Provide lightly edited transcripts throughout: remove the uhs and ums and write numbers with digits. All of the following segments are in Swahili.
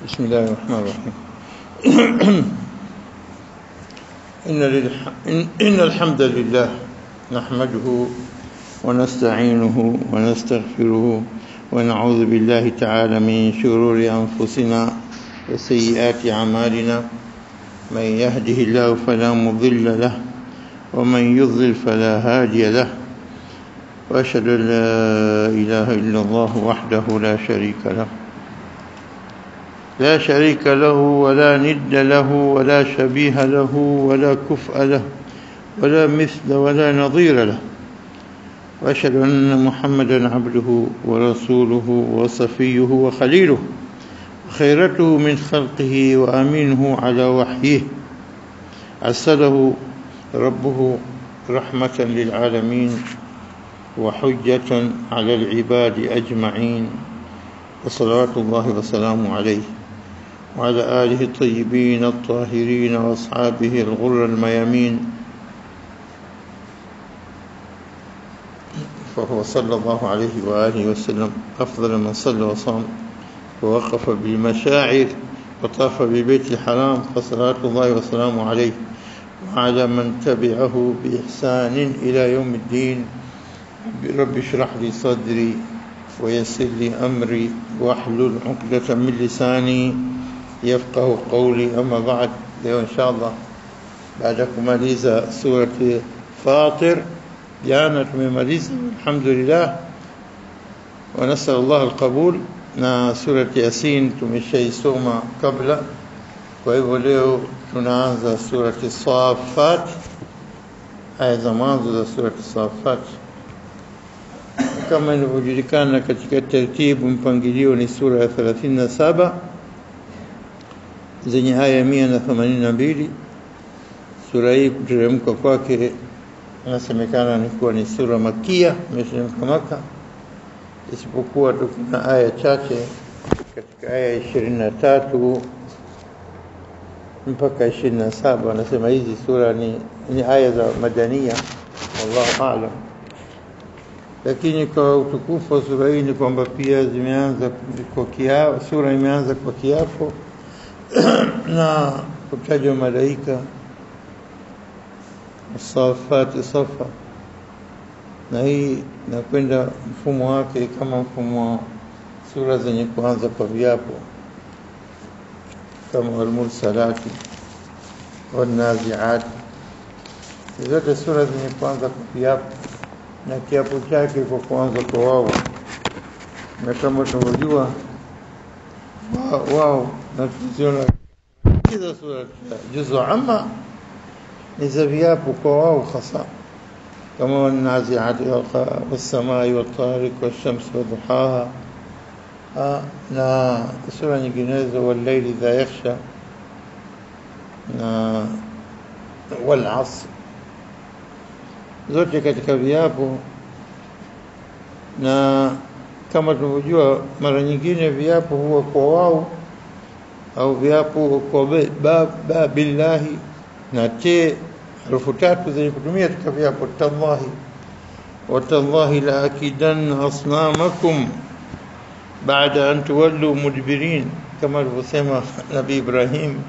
بسم الله الرحمن الرحيم. إن الحمد لله نحمده ونستعينه ونستغفره ونعوذ بالله تعالى من شرور أنفسنا وسيئات أعمالنا. من يهده الله فلا مضل له ومن يضلل فلا هادي له، وأشهد أن لا إله إلا الله وحده لا شريك له ولا ند له ولا شبيه له ولا كفء له ولا مثل ولا نظير له، وأشهد أن محمدا عبده ورسوله وصفيه وخليله وخيرته من خلقه وأمينه على وحيه، أرسله ربه رحمة للعالمين وحجة على العباد أجمعين، وصلوات الله وسلامه عليه وعلى آله الطيبين الطاهرين وأصحابه الغر الميامين. فهو صلى الله عليه وآله وسلم أفضل من صلى وصام ووقف بالمشاعر وطاف ببيت الحرام، فصلوات الله وسلامه عليه وعلى من تبعه بإحسان إلى يوم الدين. رب اشرح لي صدري ويسر لي أمري واحلل عقدة من لساني يفقه قولي. أما بعد، leo inshallah baada ya kumaliza surati Fatir, jana tumemaliza alhamdulillah wa nasal Allah alqabul, na surati Yasin tumeshaisoma kabla. Kwa hivyo leo tunaanza surati Safat, aya za mwanzo za surati Safat. Kama inavyojulikana katika taratibu, mpangilio ni sura ya 37 zenye aya 182. Sura hii kuteremka kwake inasemekana ni kuwa ni sura makia, imeteremka Maka, isipokuwa tu kuna aya chache katika aya 23 mpaka 27. Anasema hizi sura ni aya za madania, wallahu a'lam. Lakini kwa utukufu wa sura hii ni kwamba pia zimeanza kwa kiapo, sura imeanza kwa kiapo na kutajwa malaika, Safat safa, na hii nakwenda mfumo wake kama mfumo wa sura zenye kuanza kwa viapo kama Al-Mursalati Wan-Nazi'at. Zote sura zenye kuanza kwa viapo na kiapo chake kwa kuanza kwa wao, na kama tunavyojua wao na tunaziona hizo sura juzu amma ni za viapo kwa wao hasa, kama Wan-Nazi'at was-Samai wat-Tariq wash-Shamsi wa-Duhaha, na sura nyinginezo wal-Layli idha yakhsha na wal-'Asr, zote katika viapo. Na kama tunavyojua mara nyingine viapo huwa kwa wao au viapo kwa ba billahi na te, harufu tatu zenye kutumia katika viapo. Tallahi wa tallahi la akidanna asnamakum baada an tuwallu mudbirin, kama alivyosema Nabii Ibrahim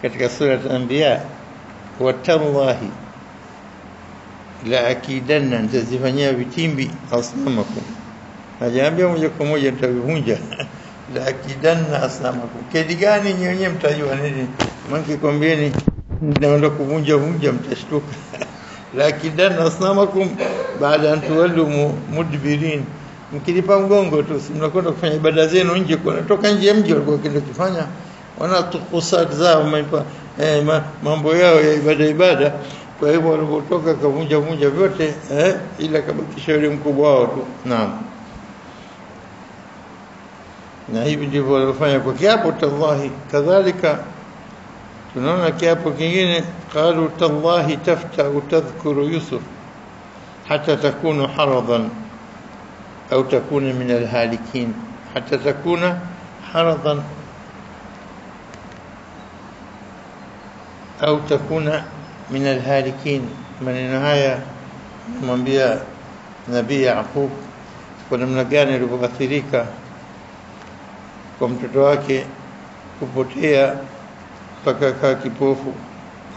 katika sura Al-Anbiya, wa tallahi la akidanna, nitazifanyia vitimbi asnamakum. Hajaambia moja kwa moja nitavunja la akidanna asnamakum. Kedi gani nyenye mtajua nini? Mangi kwambieni naenda kuvunja mtashtuka. La akidanna asnamakum baada an tuwallu mudbirin, mkilipa mgongo tu, si mnakwenda kufanya ibada zenu nje, kwa natoka nje ya mji walikuwa kile kufanya wanatukusat zao mambo yao ya ibada. Kwa hivyo walipotoka kavunja vyote ila kabakisha yule mkubwa wao tu. Naam, na hivi ndivyo walifanya kwa kiapo tallahi. Kadhalika tunaona kiapo kingine, qalu tallahi tafta'u tadhkuru Yusuf hatta takunu haradan au takuna min alhalikin, hatta takuna haradan au takuna min alhalikin. Maneno haya mwambia Nabii Yaqub kwa namna gani alivyoathirika kwa mtoto wake kupotea mpaka kaa kipofu,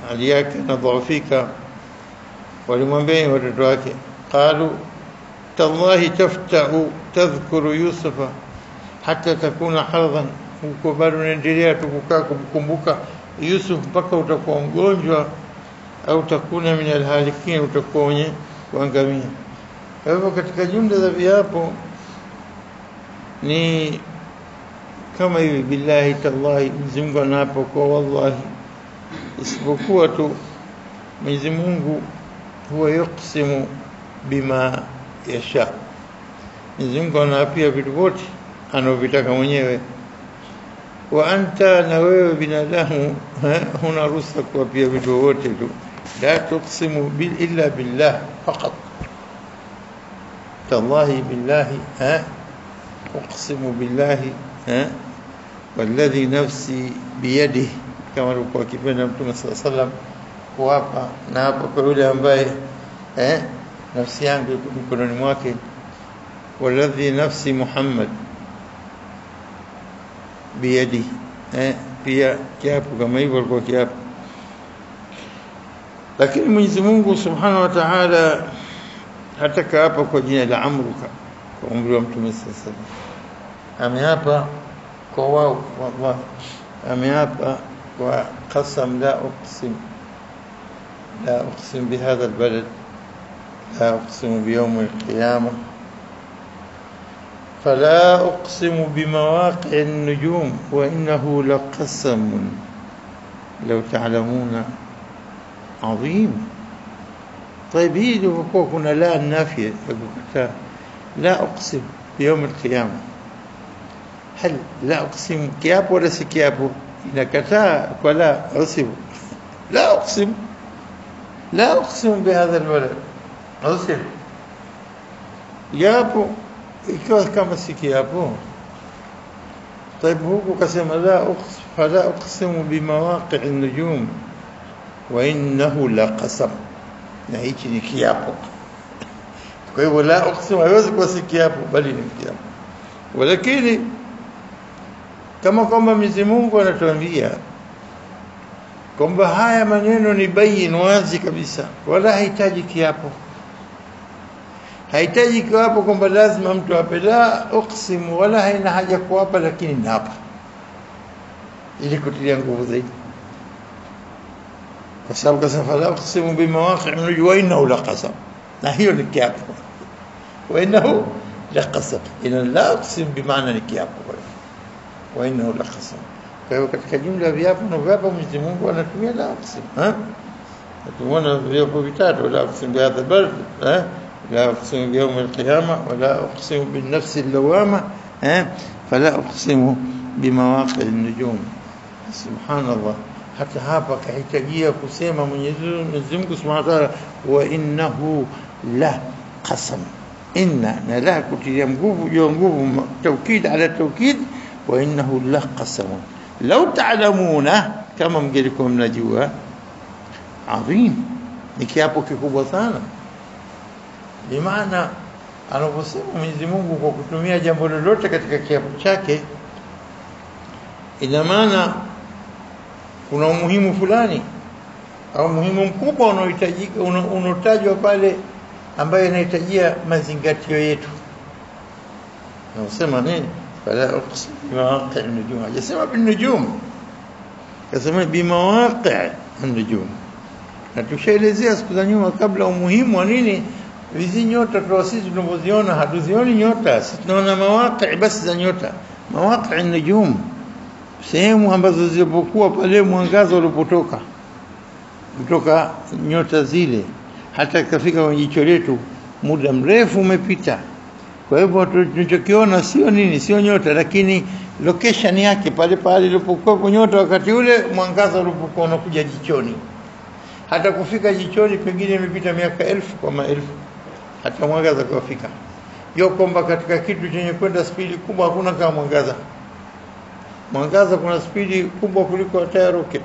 hali yake inadhoofika. Walimwambia watoto wake, qalu tallahi taftau tadhkuru Yusufa hata takuna hadhan, huko bado unaendelea tukukaa kumkumbuka Yusuf mpaka utakuwa mgonjwa, au takuna min alhalikin, utakuwa wenye kuangamia. Kwa hivyo katika jumla za viapo ni kama hivi, billahi tallahi, Mwenyezi Mungu anapo kwa wallahi, isipokuwa tu Mwenyezi Mungu huwa yuqsimu bima yasha. Mwenyezi Mungu anaapia vitu vyote anavyotaka mwenyewe. Wa anta, na wewe binadamu huna ruhusa kuapia vitu vyote tu. La tuqsimu illa billah faqat. Tallahi billahi uqsimu billahi walladhi nafsi biyadihi, kama alikuwa akipenda Mtume sallallahu alaihi wasallam kuapa, na hapo kwa yule ambaye nafsi yangu iko mkononi mwake. Walladhi nafsi Muhammad biyadihi, pia kiapo kama hivyo alikuwa kiapo. Lakini Mwenyezi Mungu Subhanahu wa Ta'ala hataka hapa kwa jina la amruka, kwa umri wa Mtume sallallahu alaihi wasallam. Ameapa kwa wao, wallahi ameapa kwa qasam, la uqsim bihadha albalad, la uqsim biyawm alqiyamah, فلا أقسم بمواقع النجوم وإنه لقسم لو تعلمون عظيم. طيب هي لو كنا لا النافية لا أقسم بيوم القيامة، هل لا أقسم كياب ولا سكياب؟ إذا كتا ولا أقسم، لا أقسم، لا أقسم بهذا الولد، أقسم يابو ikiwa kama sikiapo. طيب huko kasema la uqsimu bimawaqi' an-nujum wa innahu laqasam, na hichi ni kiapo. Kwa hivyo la uqsimu haiwezi kuwa sikiapo, bali ni kiapo. Walakini kama kwamba Mwenyezi Mungu anatuambia kwamba haya maneno ni bayin, wazi kabisa, wala hahitaji kiapo. Haitaji kuapa kwamba lazima mtu ape, la uqsimu, wala haina haja kuapa, lakini naapa ili kutilia nguvu zaidi, kwa sababu kasema la uqsimu bimawaqi' an-nujum wa innahu laqasam, na hiyo ni kiapo. Wa innahu laqasam, ina la uqsim bimaana ni kiapo, wa innahu laqasam. Kwa hiyo katika jumla ya viapo na viapo Mwenyezi Mungu anatumia la uqsim. Tumeona viapo vitatu, la uqsim bihadha al-balad, لا أقسم بيوم القيامة، ولا أقسم بالنفس اللوامة، فلا أقسم بمواقع النجوم. سبحان الله. حتى هابا كحيتاجية كسيمة من يزمك سبحانه وتعالى، وإنه لا قسم، إن لا كتير ينقوب توكيد على التوكيد، وإنه لا قسم لو تعلمون كما مجركم نجوا عظيم، نكيابو كيكوبو ثانا. Bimaana anaposema Mwenyezi Mungu kwa kutumia jambo lolote katika kiapo chake, ina maana kuna umuhimu fulani au umuhimu mkubwa unaohitajika, unotajwa pale, ambaye inahitajia mazingatio yetu. Anasema nini? Fala uqsim bimawaqi' an-nujum, hajasema bin-nujum, kasema bimawaqi' an-nujum. Na tushaelezea siku za nyuma kabla umuhimu wa nini hizi nyota. Kwa sisi tunapoziona hatuzioni nyota, sisi tunaona mawaqi' basi za nyota, mawaqi' an-nujum, sehemu ambazo zilipokuwa pale mwangaza ulipotoka kutoka nyota zile, hata kafika kwenye jicho letu, muda mrefu umepita. Kwa hivyo tunachokiona sio nini, sio nyota, lakini location yake pale pale ilipokuwa nyota, wakati ule mwangaza ulipokuwa unakuja jichoni. Hata kufika jichoni pengine imepita miaka 1000 kwa maelfu, hata mwangaza kufika. Hiyo kwamba katika kitu chenye kwenda spidi kubwa hakuna kama mwangaza. Mwangaza kuna spidi kubwa kuliko hata rocket.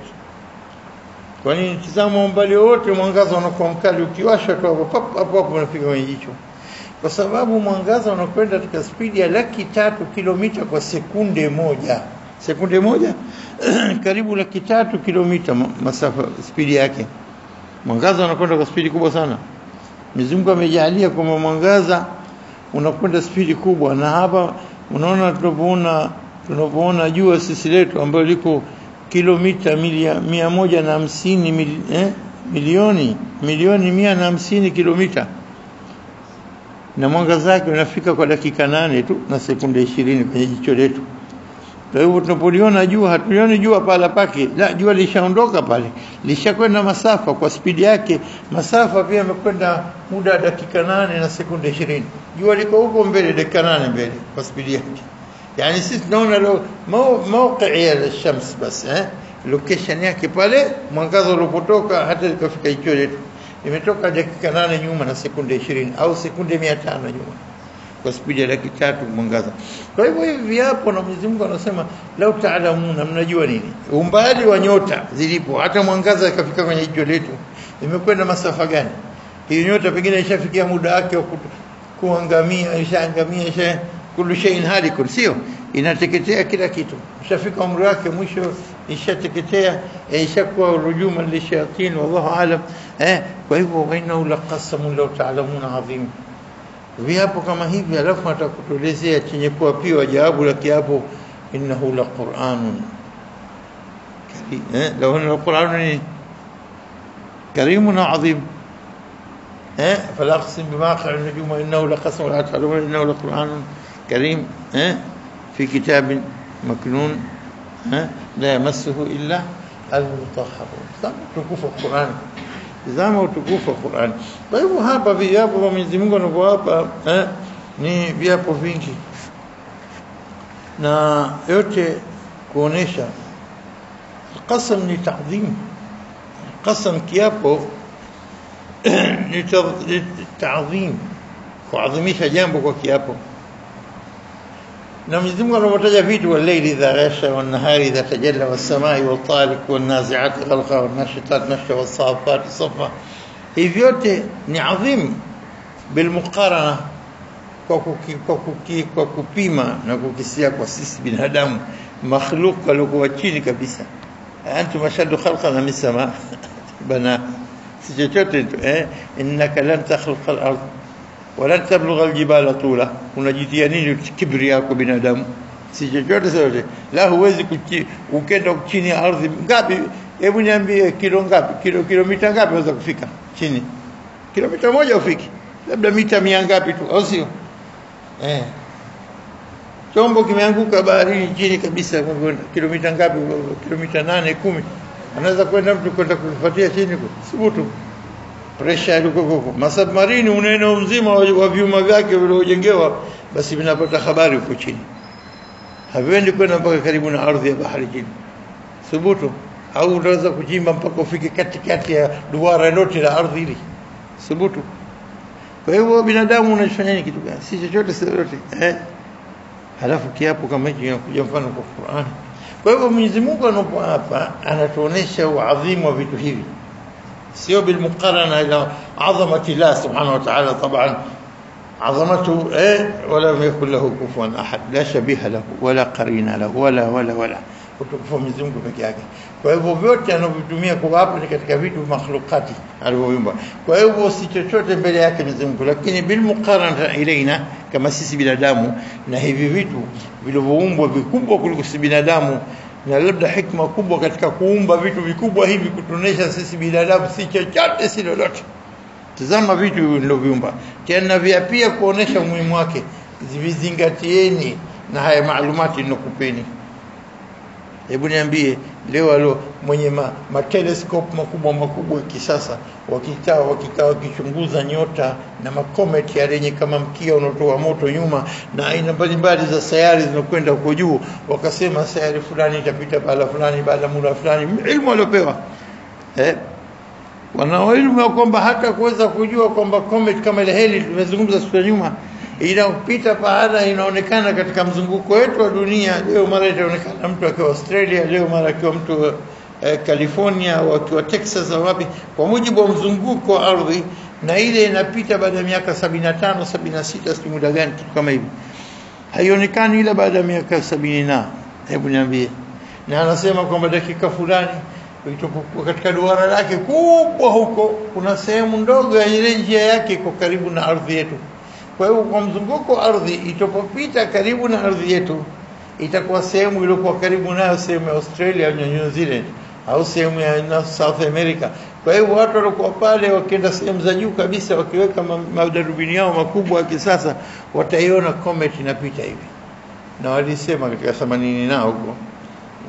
Kwa nini? Tazama umbali wote mwangaza unakuwa mkali, ukiwasha tu hapo unafika kwenye jicho. Kwa sababu mwangaza unakwenda katika spidi ya 300,000 kilomita kwa sekunde moja. sekunde moja karibu 300 kilomita masafa spidi yake. Mwangaza unakwenda kwa spidi kubwa sana. Mwenyezi Mungu amejalia kwamba mwangaza unakwenda spidi kubwa, na hapa unaona tunapoona jua sisi letu ambalo liko kilomita 150 milioni 150 kilomita, na mwangaza wake unafika kwa dakika 8 tu na sekunde 20 kwenye jicho letu. Kwa hivyo tunapoliona jua hatulioni jua pala pake, la, jua lishaondoka pale, lishakwenda masafa kwa spidi yake. Masafa pia yamekwenda muda wa dakika 8 na sekunde 20. Jua liko huko mbele dakika 8 mbele kwa spidi yake. Yani sisi tunaona leo mawqi ya shams bas, location yake pale, mwangaza ulipotoka hata ikafika jicho letu imetoka dakika 8 nyuma na sekunde 20 au sekunde 500 nyuma kwa spidi ya dakika 3 mwangaza. Kwa hivyo hivi hapo, na Mwenyezi Mungu anasema lau taalamuna, mnajua nini umbali wa nyota zilipo, hata mwangaza ikafika kwenye jicho letu imekwenda masafa gani. Hiyo nyota pengine ishafikia muda wake wa kuangamia, ishaangamia, kullu shay'in halikun, sio inateketea kila kitu, ishafika umri wake mwisho, ishateketea, ishakuwa rujuma lishayatin, wallahu alam. Kwa hivyo wainnahu laqasamun law ta'lamuna adhim. Viapo kama hivi, alafu atakutuelezea chenye kuapiwa jawabu la kiapo, innahu laqur'anun karim, law anna alqur'anun karimun adhim. فلا أقسم بمواقع النجوم إنه لقسم لا تعلمون إنه لقرآن كريم في كتاب مكنون لا يمسه إلا المطهرون. تكوف القرآن زama utukufu wa Qur'an. Kwa hivyo hapa viapo vya Mwenyezi Mungu anavyowapa ni viapo vingi, na yote kuonesha qasam ni ta'dhim. Qasam kiapo ni ta'dhim, kuadhimisha jambo kwa kiapo. Na Mwenyezi Mungu anapotaja vitu, wal-layli idha ghasha wan-nahari idha tajalla was-samai wal-tariq wan-nazi'ati ghalqa wan-nashitati nashta was-safati safa, hivi vyote ni adhim bilmuqarana, kwa kupima na kukisia kwa sisi binadamu, makhluq alikuwa chini kabisa. Antum ashaddu khalqan min sama bana, si chochote innaka lan takhluqa al-ard wala tablugha aljibala tula. Unajitia nini kibri yako binadamu? Si chochote sote. La, huwezi ukenda chini ya ardhi ngapi? Hebu niambie kilo ngapi? Kilomita ngapi unaweza kufika chini? Kilomita moja ufiki, labda mita 100 ngapi tu, au sio? Chombo kimeanguka baharini chini kabisa, kilomita ngapi? Kilomita 8 10. Anaweza kwenda mtu kwenda kufuatia chini kwa subutu. Pressure ilikuwa masubmarine, uneno mzima wa vyuma vyake vilivyojengewa, basi vinapata habari huko chini, hawendi kwenda mpaka karibu na ardhi ya bahari chini, thubutu. Au unaweza kuchimba mpaka ufike katikati ya duara lote la ardhi hili, thubutu. Kwa hivyo binadamu unafanya nini? Kitu gani? Si chochote chochote. Halafu kiapo kama hicho inakuja mfano kwa Qur'an. Kwa hivyo Mwenyezi Mungu anapoapa anatuonesha uadhimu wa vitu hivi, sio بالمقارنه الى عظمه الله سبحانه وتعالى. طبعا عظمته ولا يكون له كفوا احد، لا شبيه له ولا قرين له ولا utukufu Mwenyezi Mungu peke yake. Kwa hivyo vyote anavyotumia kwa hapo ni katika vitu makhlukati alivyoumba. Kwa hivyo si chochote mbele yake Mwenyezi Mungu, lakini bilmuqarana ilaina, kama sisi binadamu, na hivi vitu vilivyoumbwa vikubwa kuliko sisi binadamu, na labda hikma kubwa katika kuumba vitu vikubwa hivi kutuonesha sisi binadamu si chochote, si lolote. Tazama vitu vilivyoumba, tena pia kuonesha umuhimu wake. Vizingatieni na haya maalumati ninokupeni. Hebu niambie leo mwenye telescope makubwa kisasa wakikaa wakichunguza nyota na makomet yenye kama mkia unaotoa moto nyuma na aina mbalimbali za sayari zinakwenda huko juu, wakasema sayari fulani itapita pala fulani baada muda fulani. Ilmu waliopewa wana elimu ya kwamba hata kuweza kujua kwamba comet kama ile heli tumezungumza siku nyuma inapita pahala inaonekana katika mzunguko wetu wa dunia. Leo mara itaonekana mtu akiwa Australia, leo mara akiwa mtu California au akiwa Texas au wapi, kwa mujibu wa mzunguko wa ardhi, na ile inapita baada ya miaka 75 76 si muda gani kitu kama hivi. Haionekani ila baada ya miaka 70 Hebu niambie. Na anasema kwamba dakika fulani itapokuwa katika duara lake kubwa huko, kuna sehemu ndogo ya ile njia yake iko karibu na ardhi yetu. Kwa hiyo kwa mzunguko ardhi itapopita karibu na ardhi yetu, itakuwa sehemu iliyokuwa karibu nayo sehemu ya Australia au New Zealand au sehemu ya South America. Kwa hiyo watu walikuwa pale wakienda sehemu za juu kabisa, wakiweka madarubini yao makubwa ya kisasa, wataiona comet inapita hivi. Na walisema katika 80 nao huko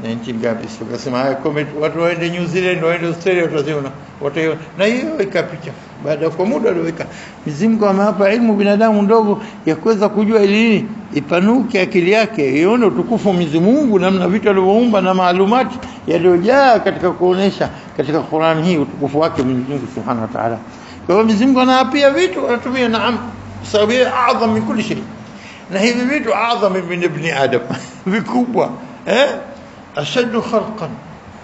19 ngapi, sio kasema haya comet, watu waende New Zealand, waende Australia, wataiona. Na hiyo ikapita. Baada kwa muda aliweka Mwenyezi kama hapa ilmu binadamu ndogo ya kuweza kujua ili ipanuke akili yake, ione utukufu wa Mwenyezi Mungu, namna vitu alivyoumba na maalumati yaliyojaa katika kuonesha katika Qur'an hii utukufu wake Mwenyezi Mungu Subhanahu wa Ta'ala. Kwa hiyo Mwenyezi Mungu anapia vitu, anatumia naam sababu adham min kulli shay, na hivi vitu adham min ibn Adam vikubwa ashaddu khalqan,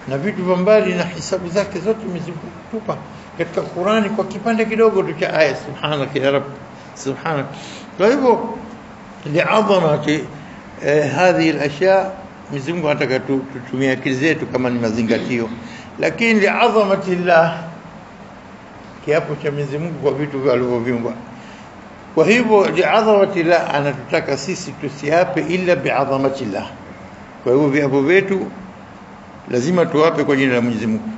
na vitu vya mbali na hisabu zake zote Mwenyezi Mungu tupa katika Qur'ani kwa kipande kidogo tu cha aya. Subhanaka ya Rabb, subhanak. Kwa hivyo li'azamati hadhihi al-ashya, Mwenyezi Mungu anataka tutumie akili zetu kama ni mazingatio, lakini li'azamati Allah, kiapo cha Mwenyezi Mungu kwa vitu alivyoviumba. Kwa hivyo li'azamati Allah anatutaka sisi tusiape ila bi'azamati Allah. Kwa hivyo viapo vyetu lazima tuwape kwa jina la Mwenyezi Mungu.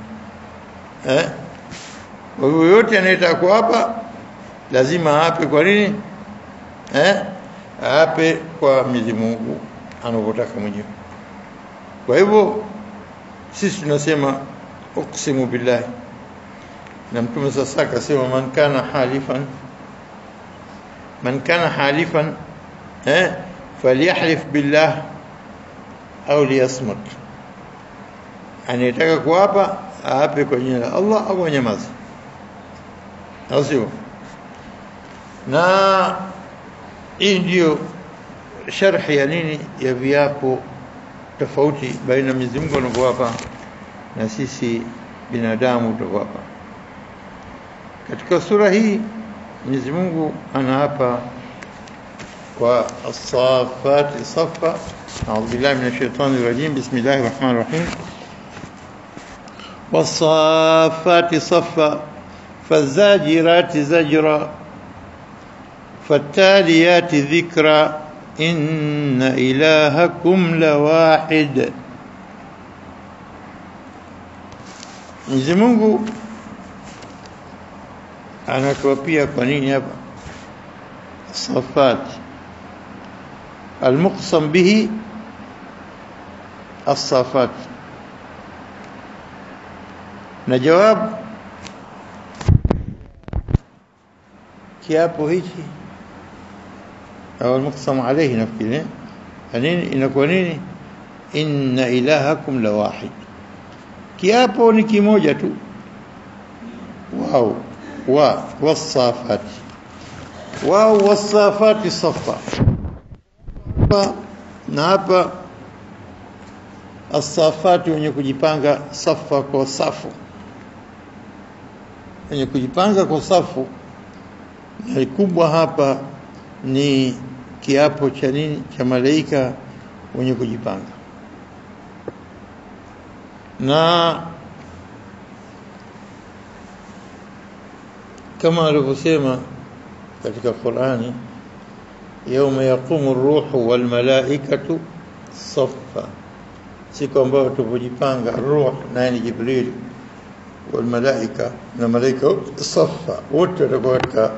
Kwa hivyo yote anayetaka kuapa lazima aape kwa nini? Aape kwa Mwenyezi Mungu anavyotaka mwenyewe. Kwa hivyo sisi tunasema uqsimu billahi, na Mtume sasa akasema man kana halifan falyahlif billah au liyasmut. Anayetaka kuapa aape kwa jina la Allah au anyamaze, au sio? Na hii ndio sharhi ya nini ya viapo tofauti baina Mwenyezi Mungu anavyoapa na sisi binadamu tunavyoapa. Katika sura hii Mwenyezi Mungu anaapa kwa as-saffati saffa. A'udhu billahi minash shaitani rajim. Bismillahir rahmanir rahim. Was-saffati saffa faz-zajirati zajra fattaliyati dhikra inna ilahakum lawahid. Mwenyezi Mungu anatuapia kwa nini hapa? Safat المقسم به الصافات. نجواب kiapo hichi au المقسم عليه nafikiri nini inakuwa nini? Inna ilahakum la wahid. Kiapo ni kimoja tu. والصافات والصافات صفا. Na hapa as-safati wenye kujipanga safa kwa safu, wenye kujipanga kwa safu. Na kubwa hapa ni kiapo cha nini? Cha malaika wenye kujipanga. Na kama alivyosema katika Qur'ani, يوم يقوم الروح والملائكة صفا, siku ambayo tupojipanga ruh na ni Jibril wal malaika na malaika safa, wote watakuwa katika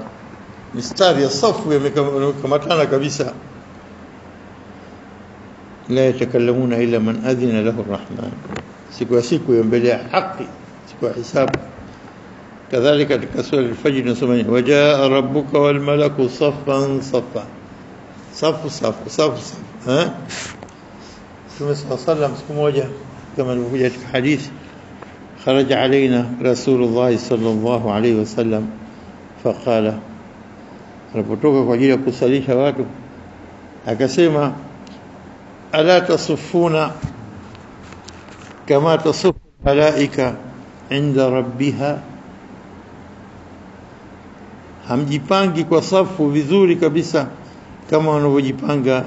mistari ya safu yamekamatana kabisa. La yatakallamuna illa man adhina lahu arrahman, siku ya mbele ya haki, siku ya hisabu. كذلك katika sura al-Fajr nasema wajaa rabbuka wal malaku saffan saffa, safu Mtume sallam siku moja kama ilivyokuja katika hadithi, kharaja alaina rasulullah sallallahu alayhi wasallam faqala, alipotoka kwa ajili ya kusalisha watu akasema, ala tasufuna kama tasufu malaika inda rabbiha, hamjipangi kwa safu vizuri kabisa kama wanavyojipanga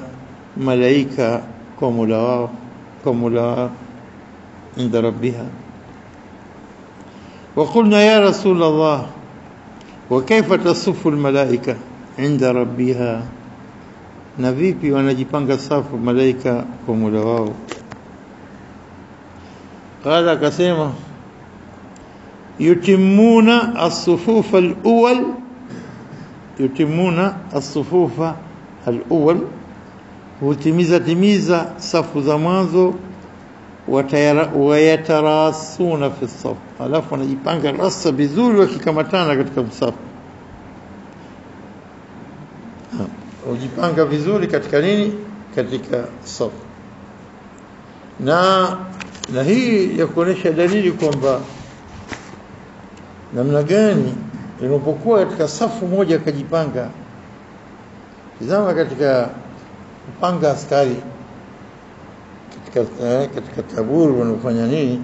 malaika kwa Mola wao. كملا عند ربها. وقلنا يا رسول الله وكيف تصف الملائكة عند ربها، na vipi wanajipanga safu malaika kwa Mola wao? Qala, akasema yutimuna as-sufufa al-awwal, yutimuna as-sufufa al-awwal, hutimiza safu za mwanzo, wayatarasuna fi as-saf, alafu wanajipanga rasa vizuri wakikamatana katika msafu. Ujipanga vizuri katika nini? Katika safu. Na hii ya kuonesha dalili kwamba namna gani inapokuwa katika safu moja kajipanga. Tazama katika kupanga askari katika taburu wanafanya nini?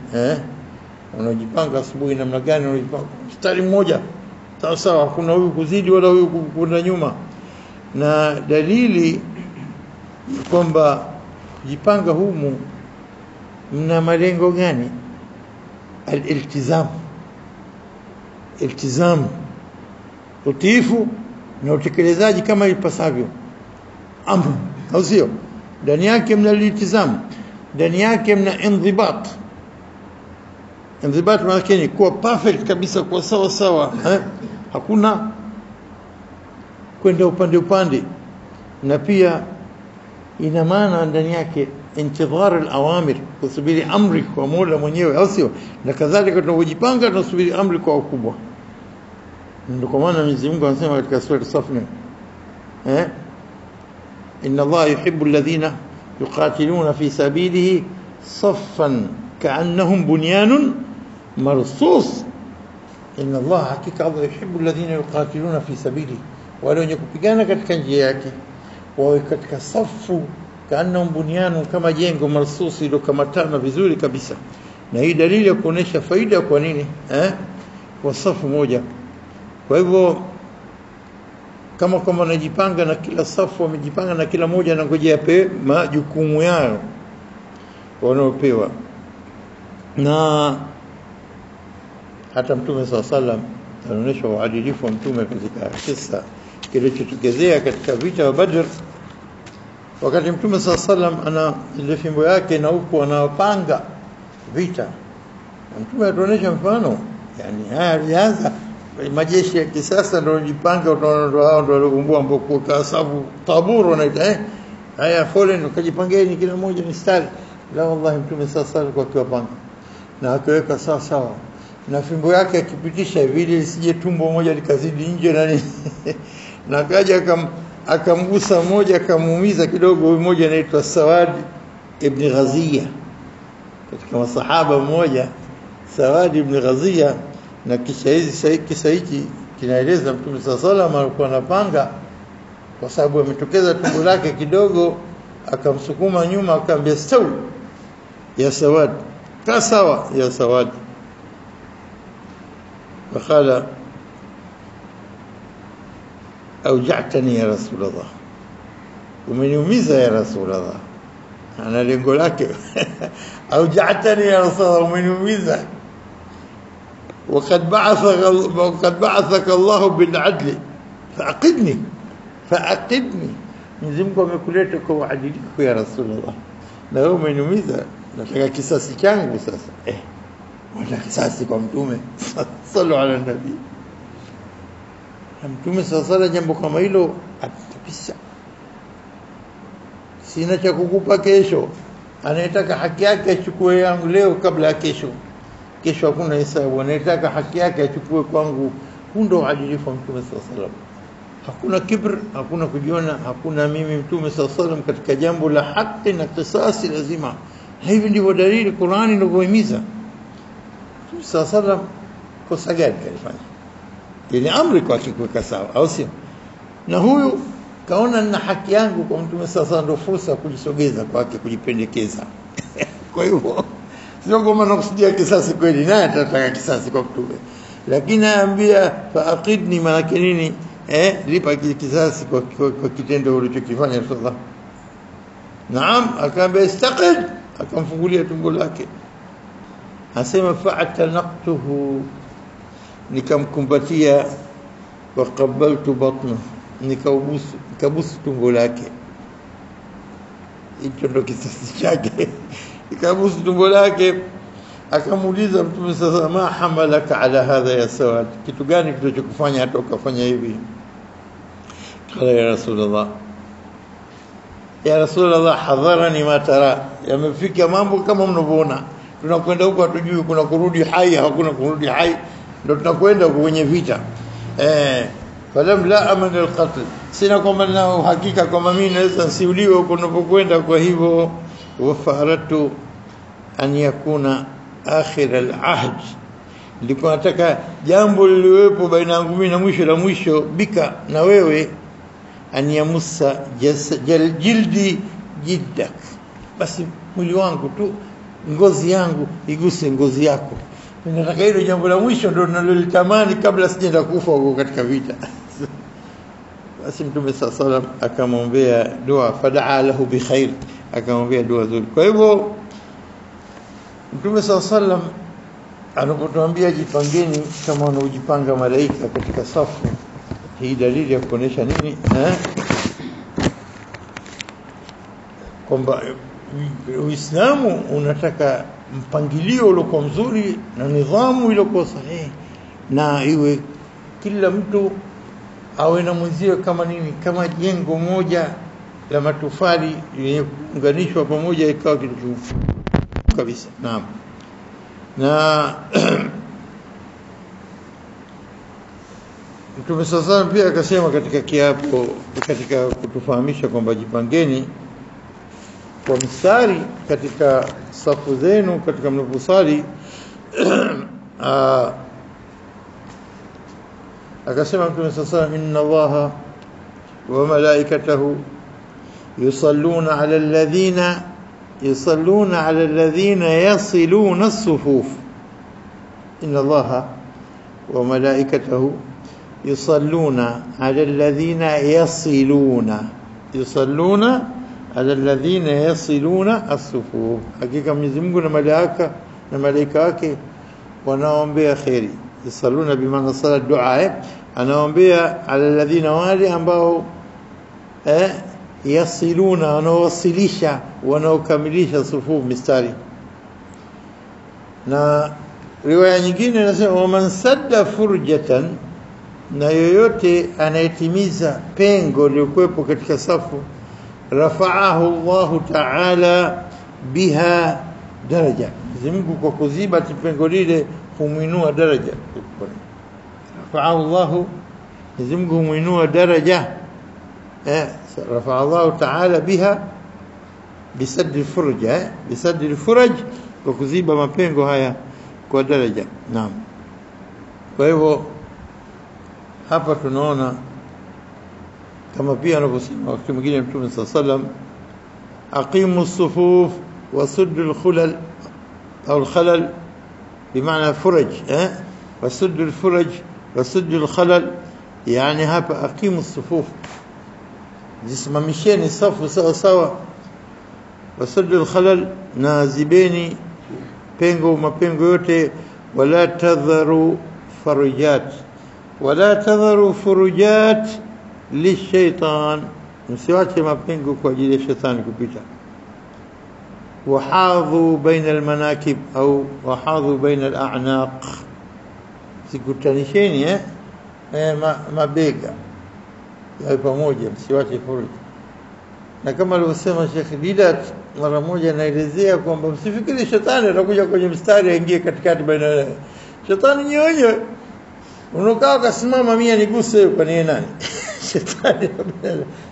Unajipanga asubuhi namna gani? Unajipanga mstari mmoja sawa, hakuna huyu kuzidi wala huyu kwenda nyuma. Na dalili kwamba kujipanga humu mna malengo gani? Iltizam, utiifu na utekelezaji kama ipasavyo amri, au sio? Ndani yake mna iltizam, ndani yake mna indhibat. Indhibat maana ni kuwa perfect kabisa, kwa sawa sawa, hakuna kwenda upande. Na pia ina maana ndani yake intidhar al-awamir, kusubiri amri kwa Mola mwenyewe, au sio? Na kadhalika tunapojipanga tunasubiri amri kwa ukubwa. Ndio kwa maana Mwenyezi Mungu anasema katika sura As-Saff, inna Allah yuhibbu alladhina yuqatiluna fi sabilihi saffan ka'annahum bunyanun marsus. Inna Allah, hakika Allah, yuhibbu alladhina yuqatiluna fi sabilihi, wale wenye kupigana katika njia yake wawe katika safu ka'annahum bunyanun, kama jengo marsusi lilokamatana vizuri kabisa. Na hii dalili ya kuonesha faida kwa nini kwa safu moja. Kwa hivyo kama wanajipanga na kila safu wamejipanga na kila moja anangojea majukumu yao wanaopewa. Na hata Mtume SAW anaonyesha uadilifu wa Mtume katika kisa kilichotokezea katika vita vya Badr. Wakati Mtume SAW ana ile fimbo yake na huko anapanga vita, Mtume atuonesha mfano, yani haya alianza majeshi ya kisasa ndio jipanga, utaona ndio hao ndio waliogumbua ambao kwa sababu taburu wanaita haya foleni, ukajipangeni kila mmoja mstari. La, wallahi Mtume SAW kwa kiwapanga na akaweka sawa sawa, na fimbo yake akipitisha hivi ili lisije tumbo moja likazidi nje na nini na kaja akamgusa mmoja akamuumiza kidogo. Huyu mmoja anaitwa Sawad ibn Ghaziya, katika masahaba mmoja Sawad ibn Ghaziya. Na kisa hiki kinaeleza Mtume SAW alikuwa anapanga, kwa sababu ametokeza tumbo lake kidogo, akamsukuma nyuma akamwambia stawi ya Sawad, kaa sawa ya Sawad. Wakala auja'tani ya Rasulullah, umeniumiza ya Rasulullah. Ana lengo lake auja'tani ya Rasulullah, umeniumiza. وقد بعثك الله بالعدل فأقدني Mwenyezi Mungu amekuleta kwa uadilifu ya Rasulullah, na wewe umeniumiza, nataka kisasi changu sasa. Wala kisasi kwa Mtume sallallahu alaihi nabii. Mtume sasa jambo kama hilo atapisha, sina cha kukupa kesho, anayetaka haki yake achukue yangu leo kabla ya kesho. Kesho hakuna hesabu, anayetaka haki yake achukue kwangu. Hundo uadilifu wa Mtume sallallahu alaihi wasallam. Hakuna kibr, hakuna kujiona, hakuna mimi. Mtume sallallahu alaihi wasallam katika jambo la haki na kisasi lazima. Hivi ndivyo dalili Qur'ani inavyohimiza. Mtume sallallahu alaihi wasallam kosa gani kalifanya? Ile amri kwa kuweka sawa, au sio? Na huyu kaona na haki yangu kwa Mtume sallallahu alaihi wasallam, ndio fursa kujisogeza kwake, kujipendekeza. Kwa hivyo sio kama nakusudia kisasi kweli, naye atataka kisasi kwa Mtume, lakini anaambia faaqidni, maana nini? Lipa kisasi kwa kitendo ulichokifanya Rasulullah. Naam, akaambia istaqid, akamfungulia tumbo lake. Asema fa'atanaqtuhu, nikamkumbatia, wa qabaltu batna, nikabusu tumbo lake. Hicho ndo kisasi chake. Nikabusu tumbo lake. Akamuuliza Mtume sasa, ma hamalaka ala hadha ya Sawad, kitu gani kilichokufanya hata ukafanya hivi? Qala ya Rasulullah, ya Rasulullah, hadharani ma tara, yamefika mambo kama mnavyoona. Tunakwenda huko hatujui kuna kurudi hai, hakuna kurudi hai, ndio tunakwenda kwenye vita. Falam la aman alqatl, sina kwamba na uhakika kwamba mimi naweza nsiuliwe huko ninapokwenda. Kwa hivyo wafaratu an yakuna akhir al-ahd, nilikuwa nataka jambo liliwepo baina yangu mimi na mwisho la mwisho, bika na wewe, an yamussa jildi jiddak, basi mwili wangu tu, ngozi yangu iguse ngozi yako. Nataka hilo jambo la mwisho ndio ninalolitamani kabla sijaenda kufa huko katika vita. Basi Mtume sallallahu alayhi wasallam akamwombea dua, fadaa lahu bi khair, akamwombea dua nzuri. Kwa hivyo Mtume sallallahu alayhi wasallam anapotuambia jipangeni kama wanaojipanga malaika katika safu, hii dalili ya kuonesha nini? Kwamba Uislamu unataka mpangilio uliokuwa mzuri na nidhamu iliyokuwa sahihi, na iwe kila mtu awe na mwenzio kama nini, kama jengo moja la matofali yenye kuunganishwa pamoja ikawa kitu kabisa. Naam. Na Mtume sasa pia akasema katika kiapo, katika kutufahamisha kwamba jipangeni kwa mstari katika safu zenu katika mnaposali. Akasema Mtume sasa, inna Allaha wa malaikatahu yusalluna ala alladhina yasiluna as-sufuf. Inna Allaha wa malaikatahu yusalluna ala alladhina yusalluna ala alladhina yasiluna as-sufuf. Hakika Mwenyezi Mungu na malaika wake wanaombea khairi. Yusalluna bimaana sala dua, anaombea ala alladhina, wale ambao yasiluna, wanaowasilisha, wanaokamilisha sufuf, mistari. Na riwaya nyingine inasema waman sadda furjatan, na yoyote anayetimiza pengo lilikuwepo katika safu, rafa'ahu Allahu ta'ala biha daraja. Mungu kwa kuziba pengo lile humuinua daraja. Rafa'ahu Allahu, Mungu humuinua daraja. Rafa'a Allahu ta'ala biha bisadd al-furja, bisadd al-furaj, kwa kuziba mapengo haya kwa daraja. Naam. Kwa hivyo hapa tunaona kama pia anavyosema wakati mwingine Mtume sallallahu alayhi wasallam, aqimu as-sufuf wa suddu al-khulal au al-khalal, bimaana furaj, wa suddu al-furaj wa suddu al-khalal. Yani hapa aqimu as-sufuf, zisimamisheni safu sawa sawa, wa suddu al-khalal, na zibeni pengo, mapengo yote, wala tadharu furujat lishaitan, msiwache mapengo kwa ajili ya shetani kupita. Wahadhu baina almanakib au wahadhu baina al'anaq, sikutanisheni mabega ya pamoja, msiwache furuj. Na kama alivyosema Sheikh Didat mara moja, anaelezea kwamba msifikiri shetani atakuja kwenye mstari aingie katikati baina. Shetani nyoyo unakaa kasimama, mimi niguse, kwa nini nani? Shetani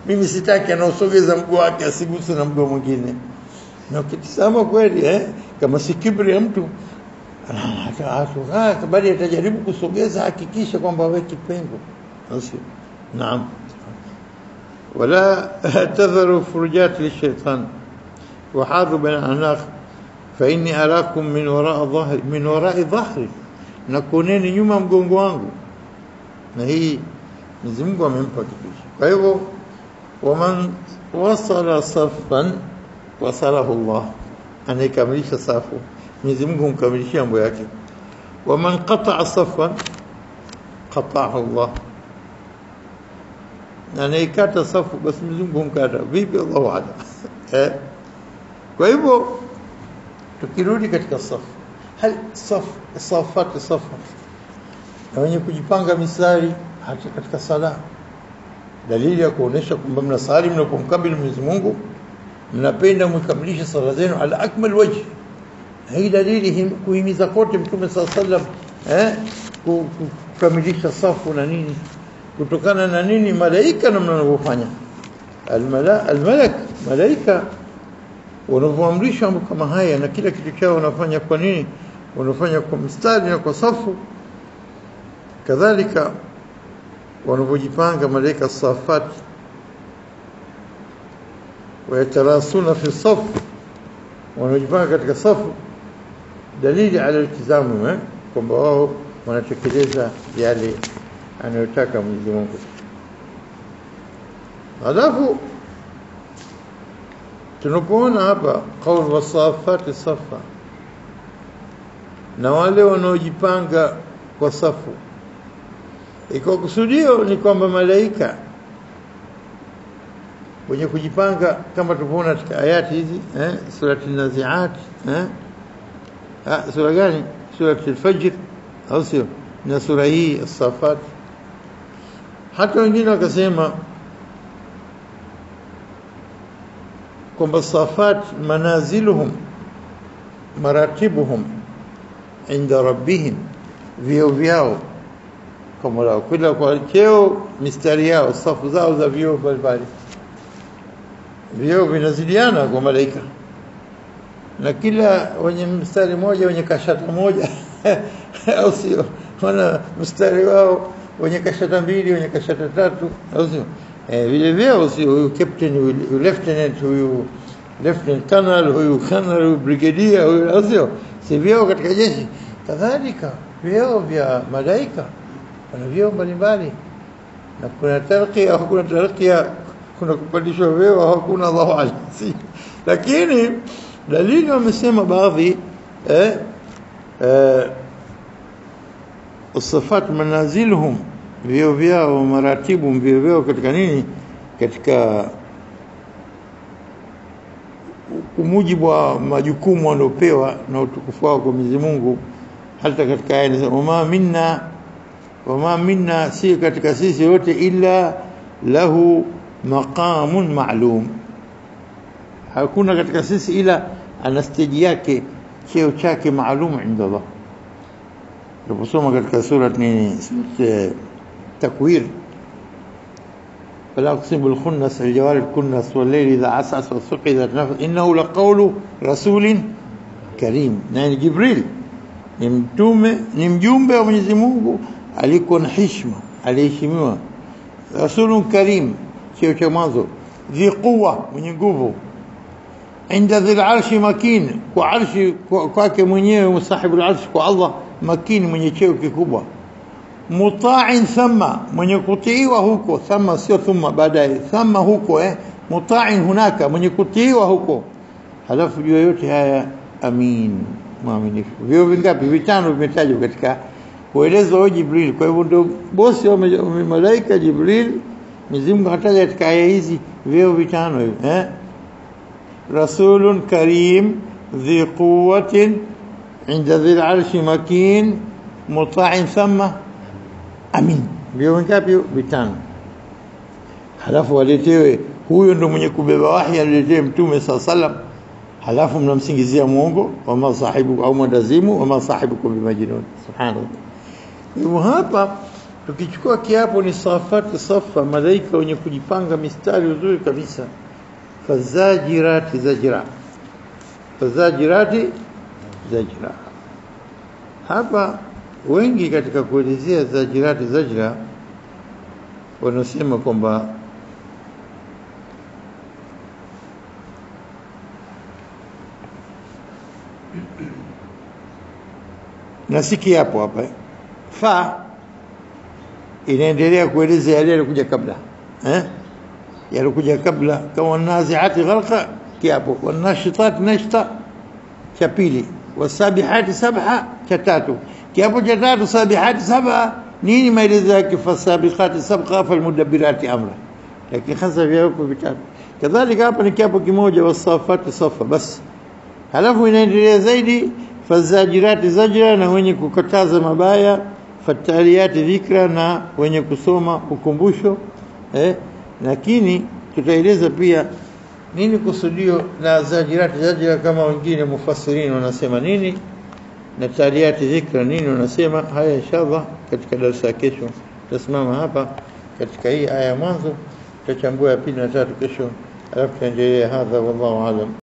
mimi sitaki anaosogeza mguu wake asiguse na mguu mwingine. Na ukitazama kweli kama si kibri ya mtu hata bali atajaribu kusogeza, hakikisha kwamba aweke pengo. Naam. ولا تذروا فرجات للشيطان وحاذوا بين الأعناق فإني أراكم من وراء ظهري, nakuoneni nyuma mgongo wangu. Na hii Mwenyezi Mungu amempa kitu. Kwa hivyo waman wasala saffan wasalahu Allah, anayekamilisha safu Mwenyezi Mungu humkamilishia mambo yake. Wa man qata'a safan qata'ahu Allah, anayekata safu basi Mwenyezi Mungu humkata. Vipi? Allahu a'lam. Kwa hivyo tukirudi katika safu, hal safat safa, na wenye kujipanga mistari hata katika sala, dalili ya kuonesha kwamba mnasali mnapomkabili Mwenyezi Mungu, mnapenda mkamilishe sala zenu ala akmal wajh. Hii dalili kuhimiza kote Mtume SAW kukamilisha safu na nini, kutokana na nini? Malaika namna wanavyofanya, malaika wanavyoamrisha mambo kama haya, na kila kitu chao wanafanya. Kwa nini? Wanafanya kwa mstari na kwa safu. Kadhalika wanavyojipanga malaika safat, wayatarasuna fi saf, wanajipanga katika safu, dalili ala iltizamu, kwamba wao wanatekeleza yale anayotaka Mwenyezi Mungu. Halafu tunapoona hapa qaul wasafati safa, na wale wanaojipanga kwa safu, iko kusudio ni kwamba malaika wenye kujipanga kama tunapoona katika ayati hizi, surati an-nazi'at, sura gani? Surati al-fajr au sio? Na sura hii as-safat. Hata wengine wakasema kwamba safat manaziluhum maratibuhum inda rabbihim, vio vyao kama lao, kila kwa cheo mistari yao, safu zao za vio mbalimbali, vio vinazidiana kwa malaika, na kila wenye mstari moja wenye kashata moja au sio, wana mstari wao wenye kashata mbili, wenye kashata tatu, au sio? Vile vyao sio, huyu captain, huyu lieutenant, huyu lieutenant colonel, huyu colonel, huyu brigadier, huyu, au sio? Si vyao katika jeshi. Kadhalika vyao vya malaika kuna vyao mbalimbali, na kuna tarqia au kuna tarqia, kuna kupandishwa vyeo au kuna, Allahu a'lam. Lakini dalili wamesema baadhi usafat manaziluhum, vyeo vyao, maratibu, vyeo vyao katika nini? Katika kumujibu wa majukumu wanaopewa na utukufu wao kwa Mwenyezi Mungu. Hata katika aya inasema wama minna, si katika sisi yote, illa lahu maqamun ma'lum, hakuna katika sisi ila ana stage yake, cheo chake maalum inda Allah. Tunaposoma katika sura ni Takwir, fala aqsimu bil khunnas al jawar al kunnas wal layli idha as'as wa subhi idha tanafas innahu laqawlu rasulin karim. Na Jibril ni mtume, ni mjumbe wa Mwenyezi Mungu alikuwa na heshima, aliheshimiwa. Rasulun karim, cheo cha mwanzo. Dhi quwwa, mwenye nguvu. Inda dhil arshi makin, kwa arshi kwake mwenyewe, sahibu al-arshi, kwa Allah makin, mwenye cheo kikubwa. Muta'in thumma, mwenye kutiiwa huko. Thumma sio thumma baadaye, thumma huko, muta'in hunaka, mwenye kutiiwa huko. Halafu juu yote haya amin, mwaminifu. Vyo vingapi? Vitano vimetajwa katika kuelezwa wa Jibril. Kwa hivyo ndio bosi wa malaika Jibril. Mwenyezi Mungu hataja katika aya hizi vyo vitano hivi, rasulun karim dhi quwwatin inda dhil arshi makin muta'in thumma amin. Vyo vingapi? Vitano. Halafu waletewe huyo ndo mwenye kubeba wahi, aliletee Mtume SAW. Halafu mnamsingizia muongo, wama sahibu au madazimu, wama sahibukum bimajnun. Subhanallah. Hivyo hapa tukichukua kiapo ni safati safa, malaika wenye kujipanga mistari uzuri kabisa. Fazajirati zajra, fazajirati zajra. Hapa wengi katika kuelezea zajirati zajra wanasema kwamba nasiki hapo hapa fa inaendelea kueleza yale yalikuja kabla, yalikuja kabla, kama naziati ghalqa kiapo, wanashitat nashta, cha pili, wasabihati sabha cha tatu. Kiapo cha tatu sabihati sabha nini maelezo yake? Fasabiqati sabqa falmudabbirati amra, lakini hasa viapo vitatu. Kadhalika hapa ni kiapo kimoja, wasafati safa bas. Halafu inaendelea zaidi, fazajirati zajra, na wenye kukataza mabaya, fataliyati dhikra, na wenye kusoma ukumbusho. Lakini tutaeleza pia nini kusudio la zajirati zajra, kama wengine mufassirin wanasema nini, na taliyati dhikra nini wanasema. Haya inshallah katika darasa kesho tutasimama hapa katika hii aya mwanzo, tutachambua ya pili na tatu kesho, alafu tuendelee. Hadha wallahu alam.